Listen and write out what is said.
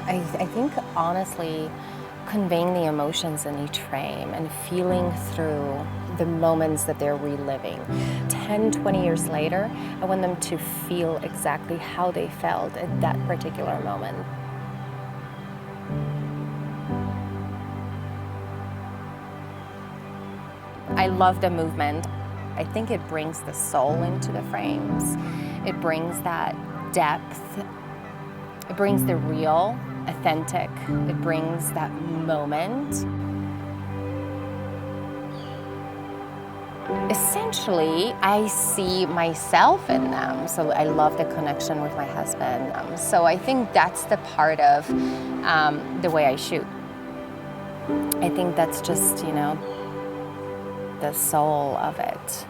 I think honestly, conveying the emotions in each frame and feeling through the moments that they're reliving. 10, 20 years later, I want them to feel exactly how they felt at that particular moment. I love the movement. I think it brings the soul into the frames. It brings that depth. It brings the real, authentic. It brings that moment. Essentially, I see myself in them, so I love the connection with my husband. So I think that's the part of the way I shoot. I think that's just, the soul of it.